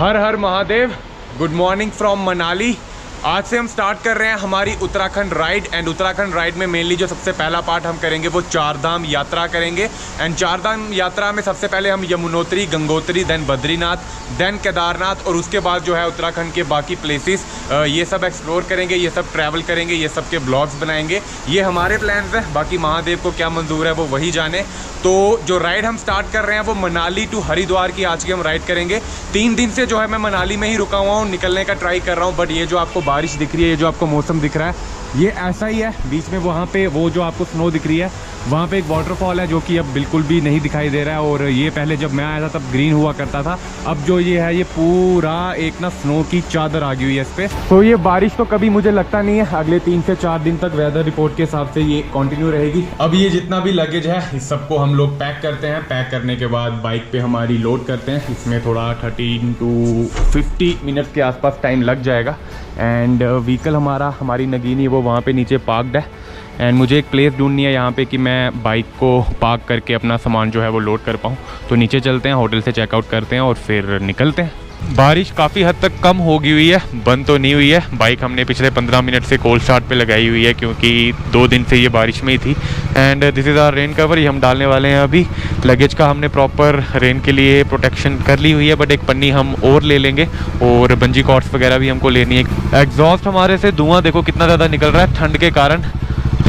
Her her Mahadev. Good morning from Manali. आज से हम स्टार्ट कर रहे हैं हमारी Uttarakhand ride. And Uttarakhand ride में मेनली जो सबसे पहला पार्ट हम करेंगे वो चारधाम यात्रा करेंगे। एंड चारधाम यात्रा में सबसे पहले हम यमुनोत्री, गंगोत्री, देन बद्रीनाथ, देन केदारनाथ और उसके बाद जो है उत्तराखंड के बाकी प्लेसेस ये सब एक्सप्लोर करेंगे, ये सब ट्रैवल करेंगे, ये सब के ब्लॉग्स बनाएंगे। ये हमारे प्लान्स हैं, बाकी महादेव को क्या मंजूर है वो वही जाने। तो जो राइड हम स्टार्ट कर रहे हैं वो मनाली टू हरिद्वार की आज की हम राइड करेंगे। 3 दिन से जो है मैं मनाली में ही रुका हुआ हूँ, निकलने का ट्राई कर रहा हूँ। बट ये जो आपको बारिश दिख रही है, ये जो आपको मौसम दिख रहा है, ये ऐसा ही है। बीच में वहाँ पे वो जो आपको स्नो दिख रही है, वहाँ पे एक वाटरफॉल है जो कि अब बिल्कुल भी नहीं दिखाई दे रहा है। और ये पहले जब मैं आया था तब ग्रीन हुआ करता था, अब जो ये है ये पूरा एक ना स्नो की चादर आ गई हुई है इस पे। तो ये बारिश तो कभी मुझे लगता नहीं है अगले 3 से 4 दिन तक वेदर रिपोर्ट के हिसाब से ये कंटिन्यू रहेगी। अब ये जितना भी लगेज है इस सबको हम लोग पैक करते हैं। पैक करने के बाद बाइक पे हमारी लोड करते हैं। इसमें थोड़ा 13 to 50 मिनट के आसपास टाइम लग जाएगा। एंड व्हीकल हमारी नगीनी वो वहाँ पे नीचे पार्कड है। एंड मुझे एक प्लेस ढूंढनी है यहाँ पे कि मैं बाइक को पार्क करके अपना सामान जो है वो लोड कर पाऊँ। तो नीचे चलते हैं, होटल से चेकआउट करते हैं और फिर निकलते हैं। बारिश काफ़ी हद तक कम हो गई हुई है, बंद तो नहीं हुई है। बाइक हमने पिछले 15 मिनट से कोल्ड स्टार्ट पे लगाई हुई है क्योंकि 2 दिन से ये बारिश में ही थी। And this is our rain cover, ये हम डालने वाले हैं अभी। लगेज का हमने प्रॉपर रेन के लिए प्रोटेक्शन कर ली हुई है, बट एक पन्नी हम और ले लेंगे और बंजी कॉर्ड्स वगैरह भी हमको लेनी है। एग्जॉस्ट हमारे से धुआं देखो कितना ज़्यादा निकल रहा है ठंड के कारण।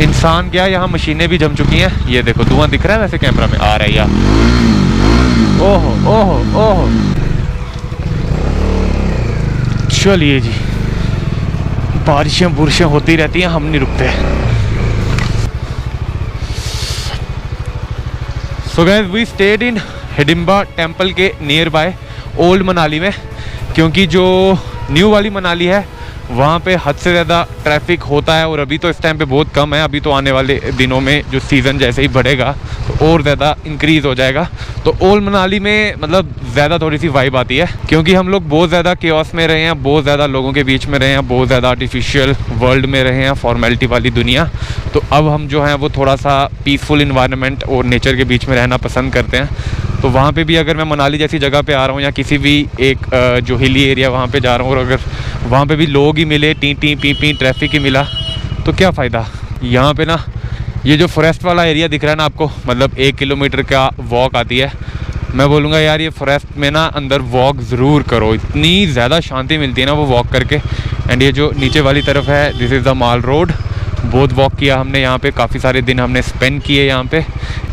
इंसान क्या, यहाँ मशीनें भी जम चुकी हैं। ये देखो धुआं दिख रहा है, वैसे कैमरा में आ रहा है यार। ओहो ओहो ओहो, चलिए जी, बारिशें होती रहती हैं, हम नहीं रुकते। So guys we stayed in Hidimba temple के नियर बाय ओल्ड मनाली में, क्योंकि जो न्यू वाली मनाली है वहाँ पे हद से ज़्यादा ट्रैफिक होता है और अभी तो इस टाइम पे बहुत कम है। अभी तो आने वाले दिनों में जो सीज़न जैसे ही बढ़ेगा तो और ज़्यादा इंक्रीज़ हो जाएगा। तो ओल्ड मनाली में मतलब ज़्यादा थोड़ी सी वाइब आती है, क्योंकि हम लोग बहुत ज़्यादा केओस में रहे हैं, बहुत ज़्यादा लोगों के बीच में रहे हैं, बहुत ज़्यादा आर्टिफिशियल वर्ल्ड में रहे हैं, फॉर्मेलिटी वाली दुनिया। तो अब हम जो हैं वो थोड़ा सा पीसफुल इन्वायरमेंट और नेचर के बीच में रहना पसंद करते हैं। तो वहाँ पे भी अगर मैं मनाली जैसी जगह पे आ रहा हूँ या किसी भी एक जो हिली एरिया वहाँ पे जा रहा हूँ और अगर वहाँ पे भी लोग ही मिले, T T P P traffic ही मिला, तो क्या फ़ायदा। यहाँ पे ना ये जो फॉरेस्ट वाला एरिया दिख रहा है ना आपको, मतलब 1 किलोमीटर का वॉक आती है। मैं बोलूँगा यार ये फॉरेस्ट में ना अंदर वॉक ज़रूर करो, इतनी ज़्यादा शांति मिलती है ना वो वॉक करके। एंड ये जो नीचे वाली तरफ है, this is the mall road. बहुत वॉक किया हमने यहाँ पे, काफ़ी सारे दिन हमने स्पेंड किए यहाँ पे।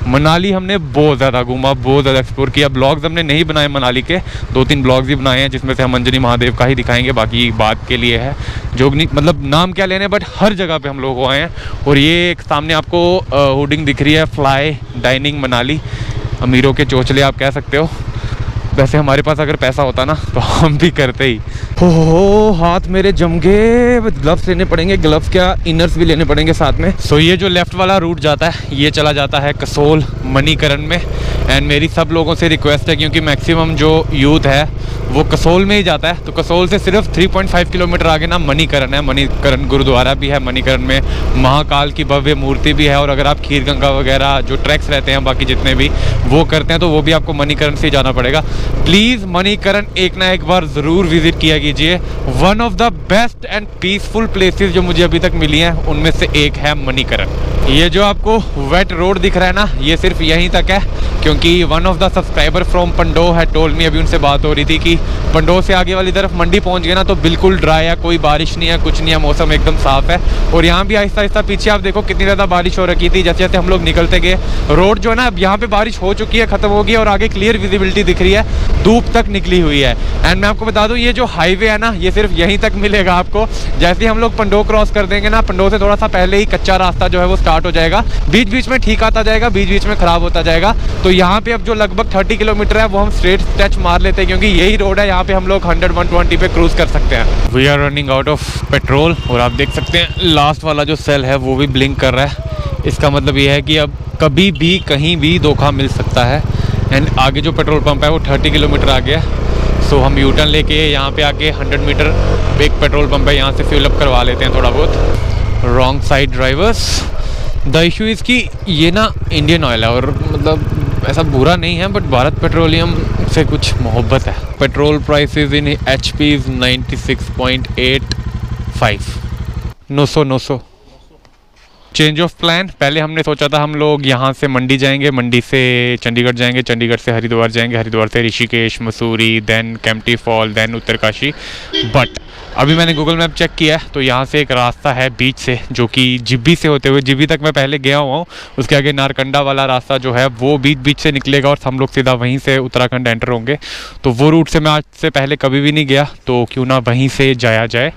मनाली हमने बहुत ज़्यादा घूमा, बहुत ज़्यादा एक्सप्लोर किया। ब्लॉग्स हमने नहीं बनाए मनाली के, 2-3 ब्लॉग्स ही बनाए हैं, जिसमें से हम अंजनी महादेव का ही दिखाएंगे, बाकी बात के लिए है जोगनी, मतलब नाम क्या लेने, बट हर जगह पे हम लोग आए हैं। और ये एक सामने आपको होर्डिंग दिख रही है, फ्लाई डाइनिंग मनाली, अमीरों के चोचले आप कह सकते हो। वैसे हमारे पास अगर पैसा होता ना तो हम भी करते ही। हो हाथ मेरे जम गए, ग्लव्स लेने पड़ेंगे, ग्लव्स क्या इनर्स भी लेने पड़ेंगे साथ में। सो ये जो लेफ़्ट वाला रूट जाता है ये चला जाता है कसोल मणिकरण में। एंड मेरी सब लोगों से रिक्वेस्ट है, क्योंकि मैक्सिमम जो यूथ है वो कसोल में ही जाता है, तो कसोल से सिर्फ 3.5 किलोमीटर आगे ना मणिकरण है। मणिकरण गुरुद्वारा भी है, मणिकरण में महाकाल की भव्य मूर्ति भी है। और अगर आप खीर गंगा वगैरह जो ट्रैक्स रहते हैं बाकी जितने भी वो करते हैं तो वो भी आपको मणिकरण से ही जाना पड़ेगा। प्लीज़ मणिकरण एक ना एक बार ज़रूर विजिट किया कीजिए। One of the best and peaceful places जो मुझे अभी तक मिली हैं उनमें से एक है मणिकरण। ये जो आपको वेट रोड दिख रहा है ना, ये सिर्फ यहीं तक है, क्योंकि one of the subscriber from पंडो है टोल्ड मी, अभी उनसे बात हो रही थी कि पंडो से आगे वाली तरफ मंडी पहुंच गए ना तो बिल्कुल ड्राई है, कोई बारिश नहीं है, कुछ नहीं है, मौसम एकदम साफ़ है। और यहाँ भी आहिस्ता आहिस्ता पीछे आप देखो कितनी ज़्यादा बारिश हो रखी थी। जैसे जैसे हम लोग निकलते गए, रोड जो है ना अब यहाँ पे बारिश हो चुकी है, ख़त्म हो गई और आगे क्लियर विजिबिलिटी दिख रही है, धूप तक निकली हुई है। एंड मैं आपको बता दूँ ये जो हाईवे है ना ये सिर्फ यहीं तक मिलेगा आपको। जैसे ही हम लोग पंडो क्रॉस कर देंगे ना, पंडो से थोड़ा सा पहले ही कच्चा रास्ता जो है वो स्टार्ट हो जाएगा, बीच बीच में ठीक आता जाएगा, बीच बीच में ख़राब होता जाएगा। तो यहाँ पे अब जो लगभग 30 किलोमीटर है वो हम स्ट्रेट टच मार लेते हैं, क्योंकि यही रोड है, यहाँ पे हम लोग 100-120 पे क्रूज कर सकते हैं। We are running out of petrol और आप देख सकते हैं लास्ट वाला जो सेल है वो भी ब्लिंक कर रहा है। इसका मतलब ये है कि अब कभी भी कहीं भी धोखा मिल सकता है। एंड आगे जो पेट्रोल पंप है वो 30 किलोमीटर आगे है। सो हम यूटर्न लेके यहाँ पे आके 100 मीटर पे एक पेट्रोल पंप है, यहाँ से फ्यूल अप करवा लेते हैं थोड़ा बहुत। Wrong side drivers. The issue is कि ये ना इंडियन ऑयल है और मतलब ऐसा बुरा नहीं है, बट भारत पेट्रोलियम से कुछ मोहब्बत है। Petrol prices in HP is 96.85। 900 change of plan. पहले हमने सोचा था हम लोग यहाँ से मंडी जाएंगे, मंडी से चंडीगढ़ जाएंगे, चंडीगढ़ से हरिद्वार जाएंगे, हरिद्वार से Rishikesh, Mussoorie, then Kempty fall, then Uttarkashi. But अभी मैंने गूगल मैप चेक किया है तो यहाँ से एक रास्ता है बीच से, जो कि जिब्बी से होते हुए, जिब्बी तक मैं पहले गया हुआ हूँ, उसके आगे नारकंडा वाला रास्ता जो है वो बीच से निकलेगा और हम लोग सीधा वहीं से उत्तराखंड एंटर होंगे। तो वो रूट से मैं आज से पहले कभी भी नहीं गया, तो क्यों ना वहीं से जाया जाए।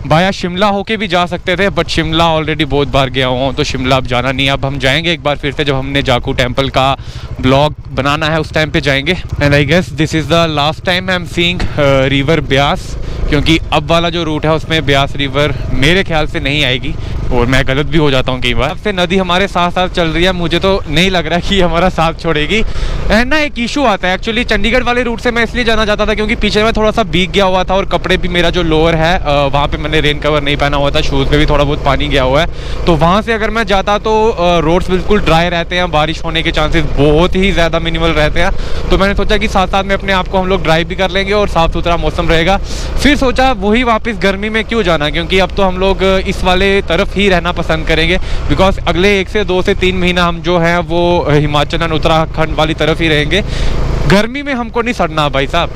भाया शिमला होके भी जा सकते थे, बट शिमला ऑलरेडी बहुत बार गया हुआ हूँ, तो शिमला अब जाना नहीं। अब हम जाएंगे एक बार फिर से, जब हमने जाकू टेम्पल का ब्लॉग बनाना है उस टाइम पे जाएंगे। And I guess this is the last time I am seeing river Beas, क्योंकि अब वाला जो रूट है उसमें ब्यास रिवर मेरे ख्याल से नहीं आएगी, और मैं गलत भी हो जाता हूँ कई बार। अब से नदी हमारे साथ साथ चल रही है, मुझे तो नहीं लग रहा कि हमारा साथ छोड़ेगी। एंड ना एक इशू आता है एक्चुअली, चंडीगढ़ वाले रूट से मैं इसलिए जाना चाहता था क्योंकि पीछे में थोड़ा सा भीग गया हुआ था, और कपड़े भी, मेरा जो लोअर है वहाँ पे मैंने रेन कवर नहीं पहना हुआ था, शूज़ पे भी थोड़ा बहुत पानी गया हुआ है। तो वहाँ से अगर मैं जाता तो रोड्स बिल्कुल ड्राई रहते हैं, बारिश होने के चांसेस बहुत ही ज़्यादा मिनिमल रहते हैं। तो मैंने सोचा कि साथ साथ में अपने आप को हम लोग ड्राइव भी कर लेंगे और साफ़ सुथरा मौसम रहेगा। फिर सोचा वही वापस गर्मी में क्यों जाना, क्योंकि अब तो हम लोग इस वाले तरफ ही रहना पसंद करेंगे, बिकॉज अगले 1 से 2 से 3 महीना हम जो है वो हिमाचल एंड उत्तराखंड वाली तरफ ही रहेंगे। गर्मी में हमको नहीं सड़ना भाई साहब।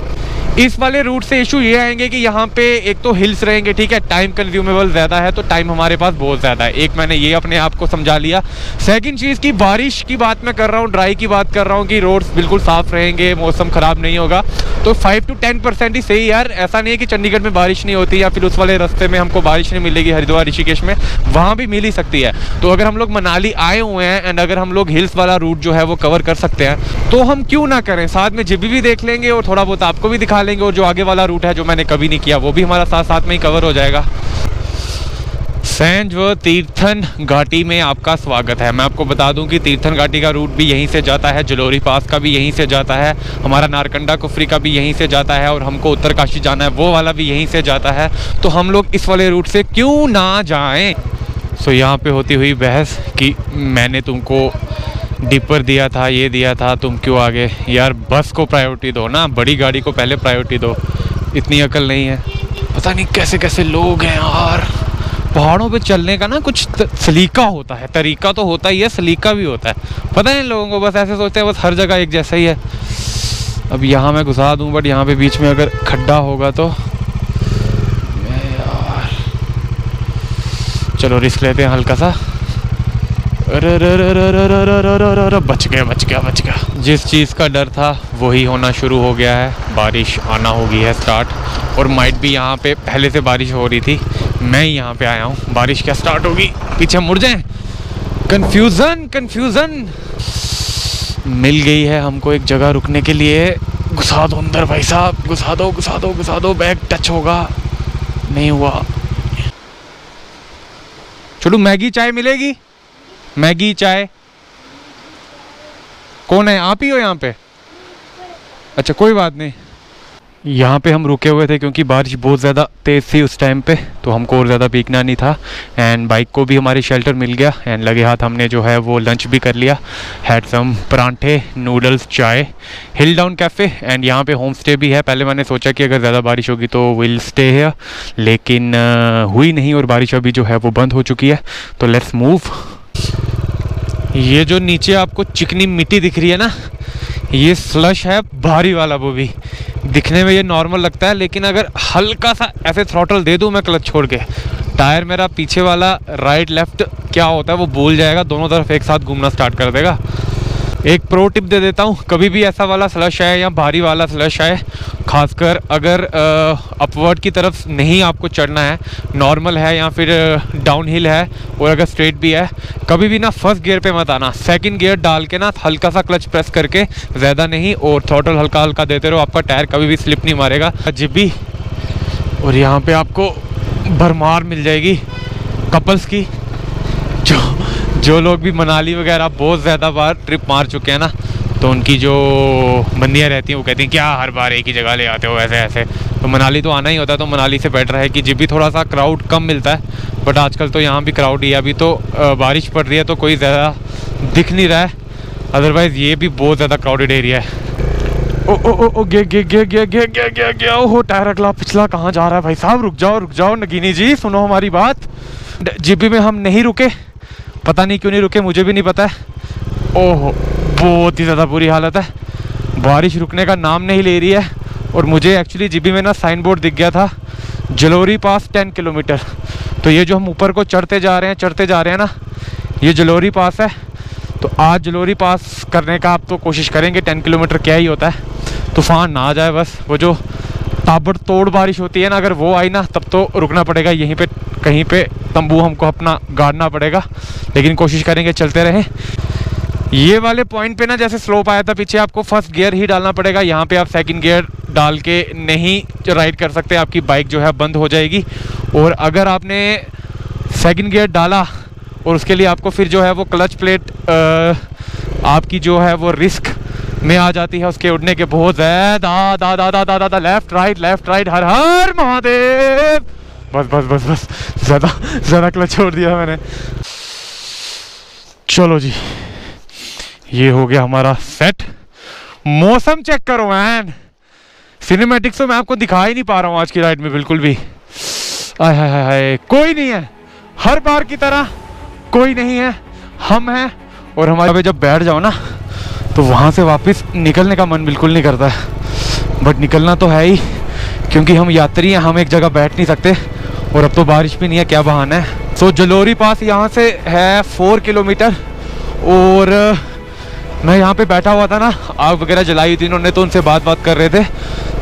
इस वाले रूट से इशू ये आएंगे कि यहाँ पे एक तो हिल्स रहेंगे, ठीक है, टाइम कंज्यूमेबल ज़्यादा है, तो टाइम हमारे पास बहुत ज़्यादा है। एक मैंने ये अपने आप को समझा लिया। सेकंड चीज़ की बारिश की बात मैं कर रहा हूँ, ड्राई की बात कर रहा हूँ कि रोड्स बिल्कुल साफ़ रहेंगे, मौसम ख़राब नहीं होगा, तो 5 to 10% ही सही यार। ऐसा नहीं है कि चंडीगढ़ में बारिश नहीं होती या फिर उस वाले रास्ते में हमको बारिश नहीं मिलेगी, हरिद्वार ऋषिकेश में वहाँ भी मिल ही सकती है। तो अगर हम लोग मनाली आए हुए हैं एंड अगर हम लोग हिल्स वाला रूट जो है वो कवर कर सकते हैं, तो हम क्यों ना करें। साथ में जिब्बी भी देख लेंगे और थोड़ा बहुत आपको भी दिखा लेंगे, और जो आगे वाला रूट है जो मैंने कभी नहीं किया वो भी हमारा साथ साथ में ही कवर हो जाएगा। सैंज व तीर्थन घाटी में आपका स्वागत है। मैं आपको बता दूं कि तीर्थन घाटी का रूट भी यहीं से जाता है, जलोरी पास का भी यहीं से जाता है, हमारा नारकंडा कुफरी का भी यहीं से जाता है, और हमको उत्तरकाशी जाना है वो वाला भी यहीं से जाता है। तो हम लोग इस वाले रूट से क्यों ना जाएं। सो यहाँ पे होती हुई बहस कि मैंने तुमको डिपर दिया था, ये दिया था, तुम क्यों आगे। यार बस को प्रायोरिटी दो ना, बड़ी गाड़ी को पहले प्रायोरिटी दो। इतनी अकल नहीं है। पता नहीं कैसे कैसे लोग हैं यार। पहाड़ों पे चलने का ना कुछ सलीका होता है, तरीका तो होता ही है, सलीका भी होता है। पता है इन लोगों को, बस ऐसे सोचते हैं बस हर जगह एक जैसा ही है। अब यहाँ मैं घुसा दूँ, बट यहाँ पे बीच में अगर खड्डा होगा तो यार चलो रिस्क लेते हैं हल्का सा। अरे बच गया। जिस चीज़ का डर था वही होना शुरू हो गया है। बारिश आना होगी है स्टार्ट, और माइट भी यहाँ पे पहले से बारिश हो रही थी, मैं ही यहाँ पे आया हूँ। बारिश क्या स्टार्ट होगी, पीछे मुड़ जाएं। कंफ्यूजन मिल गई है हमको एक जगह रुकने के लिए। घुसा दो अंदर भाई साहब, घुसा दो। बैग टच होगा, नहीं हुआ। चलो मैगी चाय मिलेगी, मैगी चाय। कौन है, आप ही हो यहाँ पे? अच्छा कोई बात नहीं। यहाँ पे हम रुके हुए थे क्योंकि बारिश बहुत ज़्यादा तेज़ थी उस टाइम पे, तो हमको और ज़्यादा भीगना नहीं था। एंड बाइक को भी हमारी शेल्टर मिल गया, एंड लगे हाथ हमने जो है वो लंच भी कर लिया। हैड सम परांठे, नूडल्स, चाय, हिल डाउन कैफ़े। एंड यहाँ पे होम स्टे भी है। पहले मैंने सोचा कि अगर ज़्यादा बारिश होगी तो विल स्टे है, लेकिन हुई नहीं, और बारिश अभी जो है वो बंद हो चुकी है। तो लेट्स मूव। ये जो नीचे आपको चिकनी मिट्टी दिख रही है ना, ये स्लश है भारी वाला। वो भी दिखने में ये नॉर्मल लगता है, लेकिन अगर हल्का सा ऐसे थ्रॉटल दे दूं मैं क्लच छोड़ के, टायर मेरा पीछे वाला राइट लेफ्ट क्या होता है वो भूल जाएगा, दोनों तरफ एक साथ घूमना स्टार्ट कर देगा। एक प्रो टिप दे देता हूँ, कभी भी ऐसा वाला स्लश है या भारी वाला स्लश है, खासकर अगर अपवर्ड की तरफ नहीं आपको चढ़ना है, नॉर्मल है या फिर डाउन हिल है, और अगर स्ट्रेट भी है, कभी भी ना फर्स्ट गियर पे मत आना। सेकंड गियर डाल के ना हल्का सा क्लच प्रेस करके, ज़्यादा नहीं, और थ्रॉटल हल्का हल्का देते रहो, आपका टायर कभी भी स्लिप नहीं मारेगा। जिब्बी, और यहाँ पे आपको भरमार मिल जाएगी कपल्स की। जो लोग भी मनाली वगैरह बहुत ज़्यादा बार ट्रिप मार चुके हैं ना, तो उनकी जो बंदियाँ रहती हैं वो कहती हैं क्या हर बार एक ही जगह ले आते हो ऐसे ऐसे। तो मनाली तो आना ही होता है, तो मनाली से बेटर है कि जब भी थोड़ा सा क्राउड कम मिलता है, बट आजकल तो यहाँ भी क्राउड ही है। अभी तो बारिश पड़ रही है तो कोई ज़्यादा दिख नहीं रहा है, अदरवाइज ये भी बहुत ज़्यादा क्राउडेड एरिया है। ओ ओ ओ ओ गया ओहो, टायर अगला पिछला कहाँ जा रहा है भाई साहब? रुक जाओ नगीनी जी, सुनो हमारी बात। जीबी में हम नहीं रुके, पता नहीं क्यों नहीं रुके, मुझे भी नहीं पता है। ओहो, बहुत ही ज़्यादा बुरी हालत है, बारिश रुकने का नाम नहीं ले रही है। और मुझे एक्चुअली जीबी में ना साइन बोर्ड दिख गया था, जलोरी पास 10 किलोमीटर। तो ये जो हम ऊपर को चढ़ते जा रहे हैं ना, ये जलोरी पास है। तो आज जलोरी पास करने का आप तो कोशिश करेंगे, 10 किलोमीटर क्या ही होता है, तूफान ना आ जाए बस। वो जो ताबड़तोड़ बारिश होती है ना, अगर वो आई ना तब तो रुकना पड़ेगा, यहीं पे कहीं पे तंबू हमको अपना गाड़ना पड़ेगा, लेकिन कोशिश करेंगे चलते रहें। ये वाले पॉइंट पे ना जैसे स्लोप आया था पीछे, आपको फर्स्ट गियर ही डालना पड़ेगा। यहाँ पे आप सेकंड गियर डाल के नहीं राइड कर सकते, आपकी बाइक जो है बंद हो जाएगी। और अगर आपने सेकंड गियर डाला और उसके लिए आपको फिर जो है वो क्लच प्लेट आपकी जो है वो रिस्क में आ जाती है उसके उड़ने के बहुत ज़्यादा। लेफ्ट राइट हर हर महादेव। बस ज़्यादा क्लच छोड़ दिया मैंने। चलो जी, ये हो गया हमारा सेट। मौसम चेक करो मैन, सिनेमैटिक्स तो मैं आपको दिखा ही नहीं पा रहा हूँ आज की राइड में बिल्कुल भी। आय हाय हाय, कोई नहीं है, हर बार की तरह कोई नहीं है, हम हैं। और हमारे जब बैठ जाओ ना तो वहाँ से वापस निकलने का मन बिल्कुल नहीं करता है, बट निकलना तो है ही, क्योंकि हम यात्री हैं, हम एक जगह बैठ नहीं सकते। और अब तो बारिश भी नहीं है, क्या बहाना है। सो जलोरी पास यहाँ से है 4 किलोमीटर। और मैं यहाँ पे बैठा हुआ था ना, आग वगैरह जलाई हुई थी इन्होंने, तो उनसे बात कर रहे थे।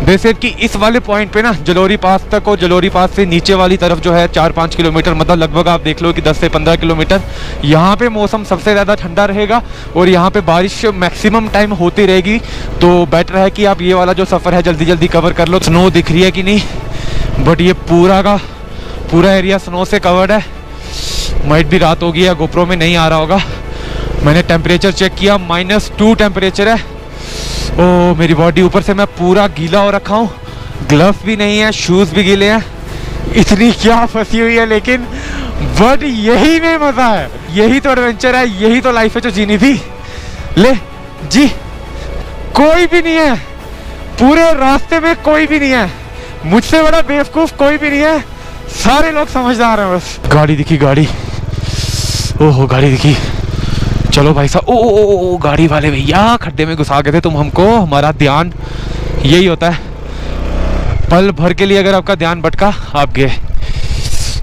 वैसे कि इस वाले पॉइंट पे ना जलोरी पास तक और जलोरी पास से नीचे वाली तरफ जो है 4-5 किलोमीटर, मतलब लगभग आप देख लो कि 10 से 15 किलोमीटर, यहाँ पे मौसम सबसे ज़्यादा ठंडा रहेगा और यहाँ पे बारिश मैक्सिमम टाइम होती रहेगी। तो बेटर है कि आप ये वाला जो सफ़र है जल्दी जल्दी कवर कर लो। स्नो दिख रही है कि नहीं, बट ये पूरा का पूरा एरिया स्नो से कवर्ड है। माइट भी रात होगी या गोप्रो में नहीं आ रहा होगा। मैंने टेम्परेचर चेक किया, -2 टेम्परेचर है। ओ मेरी बॉडी ऊपर से मैं पूरा गीला हो रखा हूँ, ग्लव्स भी नहीं है, शूज़ भी गीले हैं। इतनी क्या फंसी हुई है, लेकिन बट यही में मज़ा है, यही तो एडवेंचर है, यही तो लाइफ है जो जीनी थी। ले जी, कोई भी नहीं है पूरे रास्ते में, कोई भी नहीं है, मुझसे बड़ा बेवकूफ़ कोई भी नहीं है, सारे लोग समझदार हैं बस। गाड़ी दिखी, गाड़ी, ओहो गाड़ी दिखी। चलो भाई साहब, ओ गाड़ी वाले भैया खड्डे में घुसा गए थे तुम हमको। हमारा ध्यान यही होता है, पल भर के लिए अगर आपका ध्यान भटका आप गए।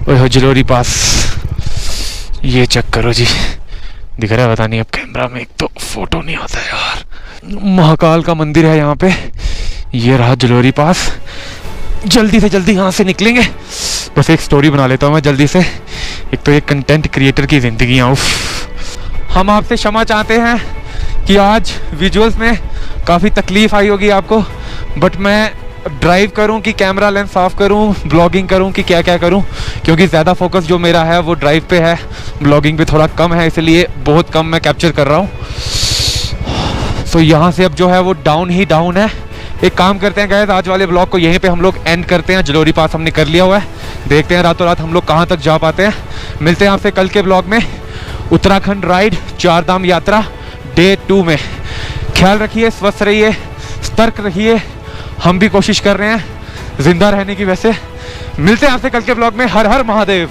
ओह जलोरी पास, ये चेक करो जी, दिख रहा है पता नहीं अब कैमरा में, एक तो फोटो नहीं आता यार। महाकाल का मंदिर है यहाँ पे। ये रहा जलोरी पास। जल्दी से जल्दी यहाँ से निकलेंगे। बस एक स्टोरी बना लेता हूँ मैं जल्दी से। एक तो ये कंटेंट क्रिएटर की ज़िंदगी है। हम आपसे क्षमा चाहते हैं कि आज विजुअल्स में काफ़ी तकलीफ़ आई होगी आपको, बट मैं ड्राइव करूं कि कैमरा लेंस साफ़ करूं, ब्लॉगिंग करूं कि क्या क्या करूं, क्योंकि ज़्यादा फोकस जो मेरा है वो ड्राइव पे है, ब्लॉगिंग पे थोड़ा कम है, इसलिए बहुत कम मैं कैप्चर कर रहा हूं। सो यहाँ से अब जो है वो डाउन ही डाउन है। एक काम करते हैं गाइस, आज वाले ब्लॉग को यहीं पे हम लोग एंड करते हैं। जलोरी पास हमने कर लिया हुआ है, देखते हैं रातों रात हम लोग कहाँ तक जा पाते हैं। मिलते हैं आपसे कल के ब्लॉग में, उत्तराखंड राइड 4 धाम यात्रा डे 2 में। ख्याल रखिए, स्वस्थ रहिए, सतर्क रहिए, हम भी कोशिश कर रहे हैं जिंदा रहने की। वैसे मिलते हैं आपसे कल के ब्लॉग में। हर हर महादेव।